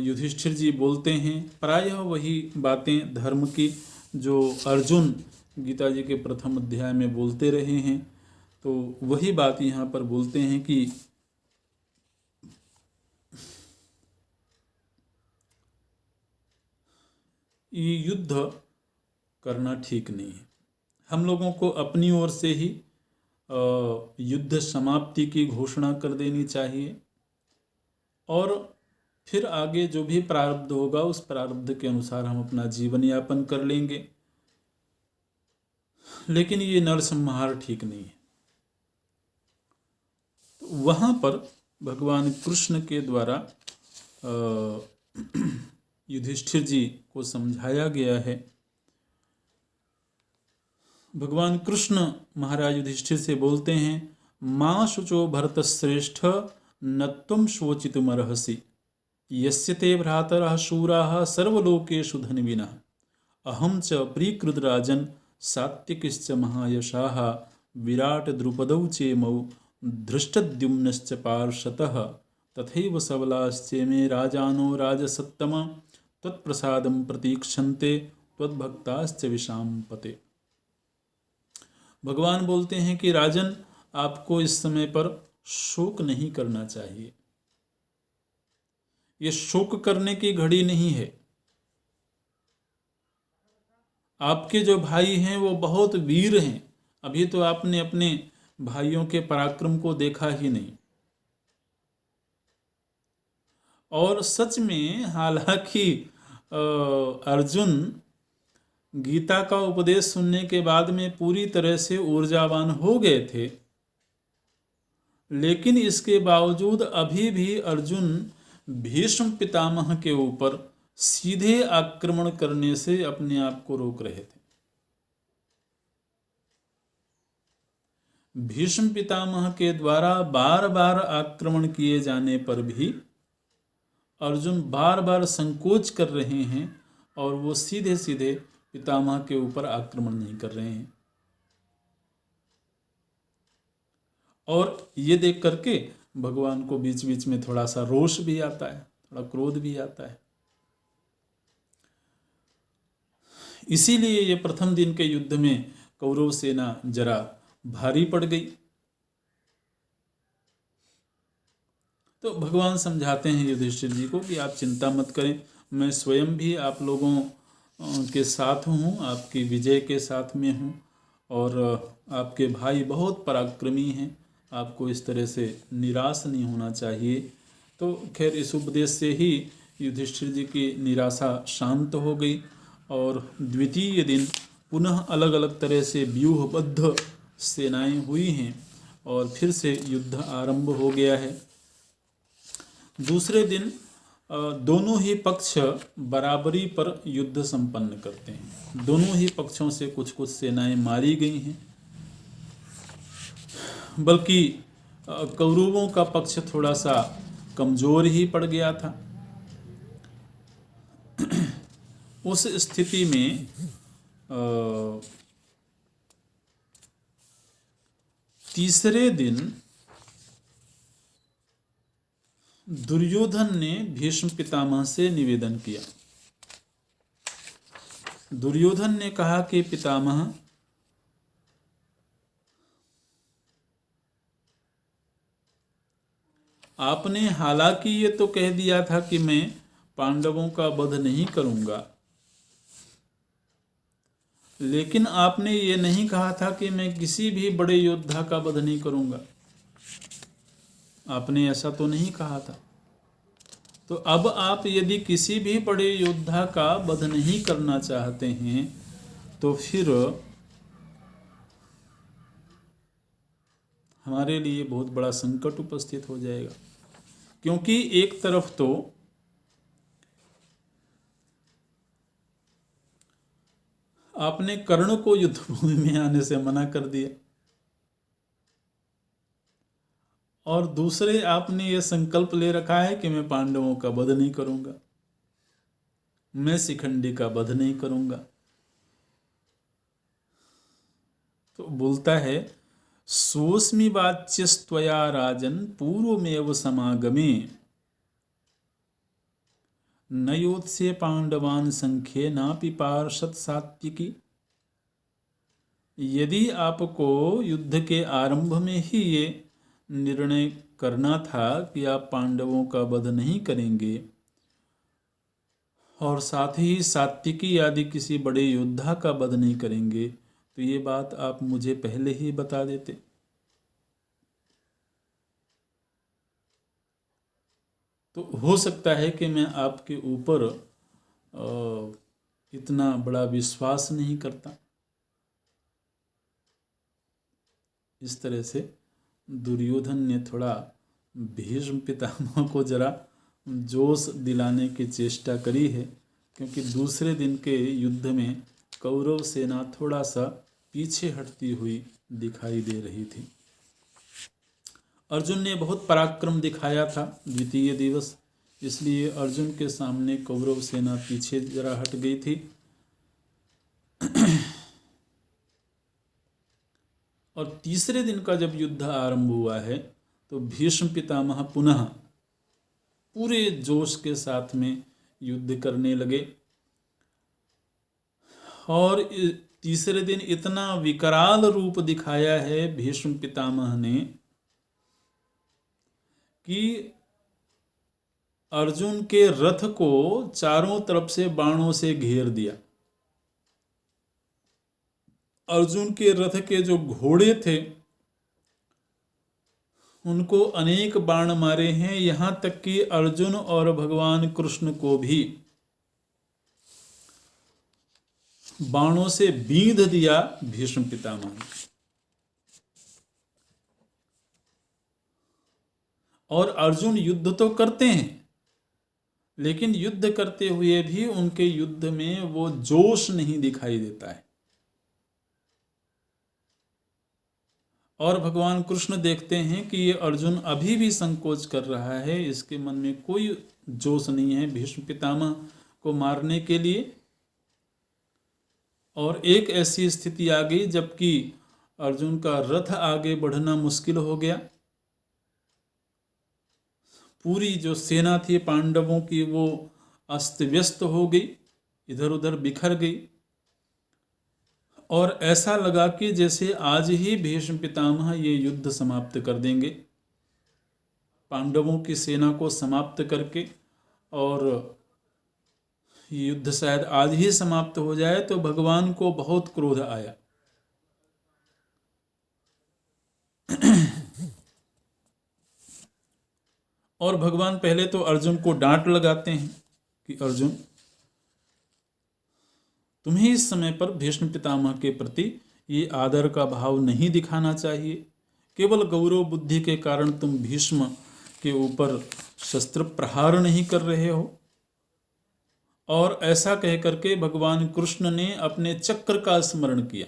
युधिष्ठिर जी बोलते हैं, प्रायः वही बातें धर्म की जो अर्जुन गीता जी के प्रथम अध्याय में बोलते रहे हैं। तो वही बात यहाँ पर बोलते हैं कि ये युद्ध करना ठीक नहीं है। हम लोगों को अपनी ओर से ही युद्ध समाप्ति की घोषणा कर देनी चाहिए और फिर आगे जो भी प्रारब्ध होगा उस प्रारब्ध के अनुसार हम अपना जीवन यापन कर लेंगे। लेकिन ये नरसंहार ठीक नहीं है। तो वहाँ पर भगवान कृष्ण के द्वारा युधिष्ठिर जी को समझाया गया है। भगवान कृष्ण महाराज युधिष्ठिर से बोलते हैं, मां शुचो भरत श्रेष्ठ न त्वं शोचितुमर्हसि यस्य ते भ्रातरः शूराः सर्वलोकेषु धन्विनः अहं च प्रीकृत राजन् सात्विकश्च महायशाः विराट द्रुपदौ चेमौ धृष्टद्युम्नश्च पार्षतः तथैव सबलाश्चे मे राजानो राजसत्तम त्वत्प्रसादं प्रतीक्षन्ते त्वद्भक्ताश्च विशां पते। भगवान बोलते हैं कि राजन, आपको इस समय पर शोक नहीं करना चाहिए। ये शोक करने की घड़ी नहीं है। आपके जो भाई हैं वो बहुत वीर हैं। अभी तो आपने अपने भाइयों के पराक्रम को देखा ही नहीं। और सच में हालांकि अर्जुन गीता का उपदेश सुनने के बाद में पूरी तरह से ऊर्जावान हो गए थे, लेकिन इसके बावजूद अभी भी अर्जुन भीष्म पितामह के ऊपर सीधे आक्रमण करने से अपने आप को रोक रहे थे। भीष्म पितामह के द्वारा बार बार आक्रमण किए जाने पर भी अर्जुन बार बार संकोच कर रहे हैं और वो सीधे सीधे पितामह के ऊपर आक्रमण नहीं कर रहे हैं। और ये देख करके भगवान को बीच बीच में थोड़ा सा रोष भी आता है, थोड़ा क्रोध भी आता है। इसीलिए ये प्रथम दिन के युद्ध में कौरव सेना जरा भारी पड़ गई। तो भगवान समझाते हैं युधिष्ठिर जी को कि आप चिंता मत करें, मैं स्वयं भी आप लोगों के साथ हूँ, आपकी विजय के साथ में हूँ, और आपके भाई बहुत पराक्रमी हैं, आपको इस तरह से निराश नहीं होना चाहिए। तो खैर इस उपदेश से ही युधिष्ठिर जी की निराशा शांत हो गई और द्वितीय दिन पुनः अलग अलग तरह से व्यूहबद्ध सेनाएं हुई हैं और फिर से युद्ध आरंभ हो गया है। दूसरे दिन दोनों ही पक्ष बराबरी पर युद्ध संपन्न करते हैं। दोनों ही पक्षों से कुछ कुछ सेनाएं मारी गई हैं, बल्कि कौरवों का पक्ष थोड़ा सा कमजोर ही पड़ गया था। उस स्थिति में तीसरे दिन दुर्योधन ने भीष्म पितामह से निवेदन किया। दुर्योधन ने कहा कि पितामह, आपने हालांकि ये तो कह दिया था कि मैं पांडवों का वध नहीं करूंगा, लेकिन आपने ये नहीं कहा था कि मैं किसी भी बड़े योद्धा का वध नहीं करूंगा। आपने ऐसा तो नहीं कहा था। तो अब आप यदि किसी भी बड़े योद्धा का वध नहीं करना चाहते हैं तो फिर हमारे लिए बहुत बड़ा संकट उपस्थित हो जाएगा। क्योंकि एक तरफ तो आपने कर्ण को युद्ध भूमि में आने से मना कर दिया, और दूसरे आपने ये संकल्प ले रखा है कि मैं पांडवों का वध नहीं करूंगा, मैं शिखंडी का वध नहीं करूंगा। तो बोलता है, सोस्मि वाच्यस्त्वया राजन पूर्वमेव समागमे न योत्स्य पांडवान संख्ये नापि पार्षद सात्विकी। यदि आपको युद्ध के आरंभ में ही ये निर्णय करना था कि आप पांडवों का वध नहीं करेंगे और साथ ही सात्विकी आदि किसी बड़े योद्धा का वध नहीं करेंगे, तो ये बात आप मुझे पहले ही बता देते। तो हो सकता है कि मैं आपके ऊपर इतना बड़ा विश्वास नहीं करता। इस तरह से दुर्योधन ने थोड़ा भीष्म पितामह को जरा जोश दिलाने की चेष्टा करी है, क्योंकि दूसरे दिन के युद्ध में कौरव सेना थोड़ा सा पीछे हटती हुई दिखाई दे रही थी। अर्जुन ने बहुत पराक्रम दिखाया था द्वितीय दिवस, इसलिए अर्जुन के सामने कौरव सेना पीछे जरा हट गई थी। और तीसरे दिन का जब युद्ध आरंभ हुआ है तो भीष्म पितामह पुनः पूरे जोश के साथ में युद्ध करने लगे, और तीसरे दिन इतना विकराल रूप दिखाया है भीष्म पितामह ने कि अर्जुन के रथ को चारों तरफ से बाणों से घेर दिया। अर्जुन के रथ के जो घोड़े थे उनको अनेक बाण मारे हैं, यहां तक कि अर्जुन और भगवान कृष्ण को भी बाणों से बींध दिया भीष्म पितामह ने। और अर्जुन युद्ध तो करते हैं, लेकिन युद्ध करते हुए भी उनके युद्ध में वो जोश नहीं दिखाई देता है। और भगवान कृष्ण देखते हैं कि ये अर्जुन अभी भी संकोच कर रहा है, इसके मन में कोई जोश नहीं है भीष्म पितामह को मारने के लिए। और एक ऐसी स्थिति आ गई जबकि अर्जुन का रथ आगे बढ़ना मुश्किल हो गया। पूरी जो सेना थी पांडवों की वो अस्त व्यस्त हो गई, इधर उधर बिखर गई। और ऐसा लगा कि जैसे आज ही भीष्म पितामह ये युद्ध समाप्त कर देंगे, पांडवों की सेना को समाप्त करके, और ये युद्ध शायद आज ही समाप्त हो जाए। तो भगवान को बहुत क्रोध आया। और भगवान पहले तो अर्जुन को डांट लगाते हैं कि अर्जुन, तुम्हें इस समय पर भीष्म पितामह के प्रति ये आदर का भाव नहीं दिखाना चाहिए। केवल गौरव बुद्धि के कारण तुम भीष्म के ऊपर शस्त्र प्रहार नहीं कर रहे हो। और ऐसा कह करके भगवान कृष्ण ने अपने चक्र का स्मरण किया।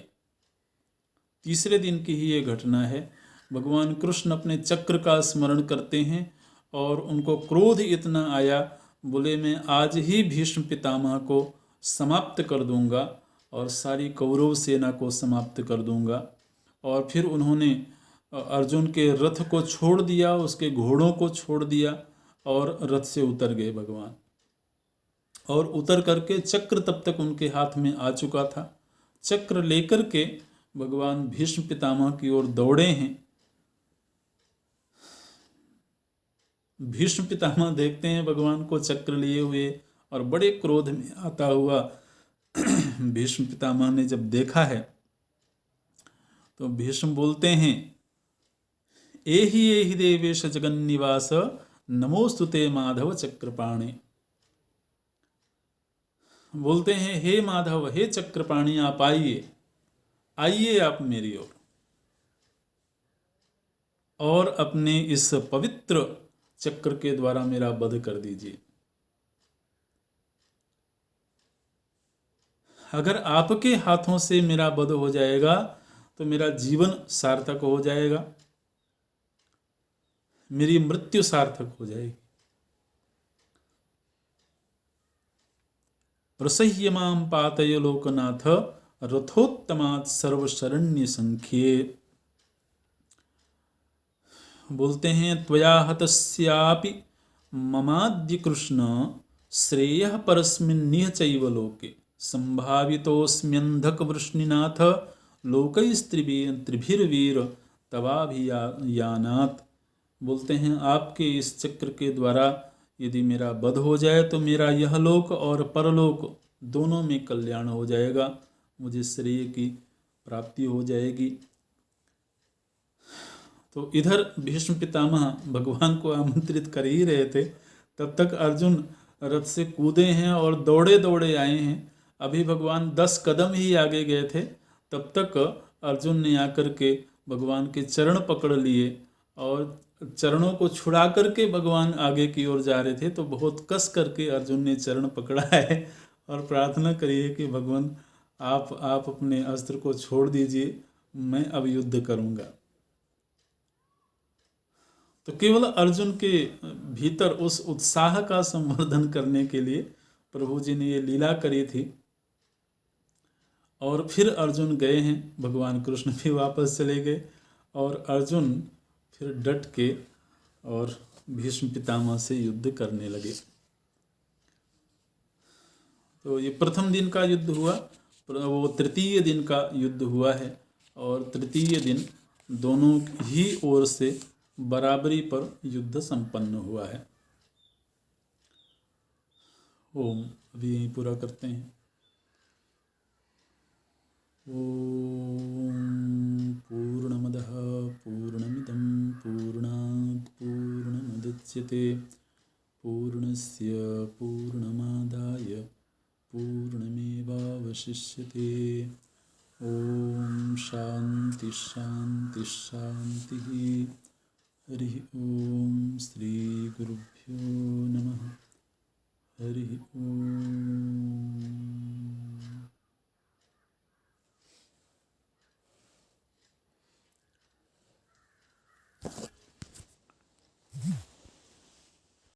तीसरे दिन की ही ये घटना है। भगवान कृष्ण अपने चक्र का स्मरण करते हैं और उनको क्रोध इतना आया, बोले मैं आज ही भीष्म पितामह को समाप्त कर दूंगा और सारी कौरव सेना को समाप्त कर दूंगा। और फिर उन्होंने अर्जुन के रथ को छोड़ दिया, उसके घोड़ों को छोड़ दिया और रथ से उतर गए भगवान। और उतर करके चक्र तब तक उनके हाथ में आ चुका था। चक्र लेकर के भगवान भीष्म पितामह की ओर दौड़े हैं। भीष्म पितामह देखते हैं भगवान को चक्र लिए हुए और बड़े क्रोध में आता हुआ भीष्म पितामह ने जब देखा है तो भीष्म बोलते हैं, एहि देवेश जगन्निवास नमोस्तुते माधव चक्रपाणे। बोलते हैं हे माधव, हे चक्रपाणी, आप आइए, आइए आप मेरी ओर और अपने इस पवित्र चक्र के द्वारा मेरा वध कर दीजिए। अगर आपके हाथों से मेरा वध हो जाएगा तो मेरा जीवन सार्थक हो जाएगा, मेरी मृत्यु सार्थक हो जाएगी। प्रसह्य मां पातय लोकनाथ रथोत्तमात् सर्वशरण्य संख्ये। बोलते हैं त्वया हतस्यापि ममाद्य कृष्ण श्रेयः परस्मिन्निह चैव लोके संभावितोऽस्म्यन्धक वृष्णिनाथ लोकैस्त्रिभिर्वीर तवाभियानात्। बोलते हैं आपके इस चक्र के द्वारा यदि मेरा वध हो जाए तो मेरा यह लोक और परलोक दोनों में कल्याण हो जाएगा, मुझे श्रेय की प्राप्ति हो जाएगी। तो इधर भीष्म पितामह भगवान को आमंत्रित कर ही रहे थे, तब तक अर्जुन रथ से कूदे हैं और दौड़े दौड़े आए हैं। अभी भगवान 10 कदम ही आगे गए थे, तब तक अर्जुन ने आकर के भगवान के चरण पकड़ लिए और चरणों को छुड़ा करके भगवान आगे की ओर जा रहे थे। तो बहुत कस करके अर्जुन ने चरण पकड़ा है और प्रार्थना करी है कि भगवान आप अपने अस्त्र को छोड़ दीजिए, मैं अब युद्ध करूंगा। तो केवल अर्जुन के भीतर उस उत्साह का संवर्धन करने के लिए प्रभु जी ने ये लीला करी थी। और फिर अर्जुन गए हैं, भगवान कृष्ण भी वापस चले गए और अर्जुन फिर डट के और भीष्म पितामह से युद्ध करने लगे। तो ये प्रथम दिन का युद्ध हुआ, वो तृतीय दिन का युद्ध हुआ है और तृतीय दिन दोनों ही ओर से बराबरी पर युद्ध संपन्न हुआ है। ओम, अभी यहीं पूरा करते हैं। ओम पूर्णमदः पूर्णमिदं पूर्णात् पूर्णमुदच्यते पूर्णस्य पूर्णमादाय पूर्णमेवावशिष्यते। ओम शांति शांति शांति। हरि ओम श्री गुरुभ्यो नमः। हरि ओम।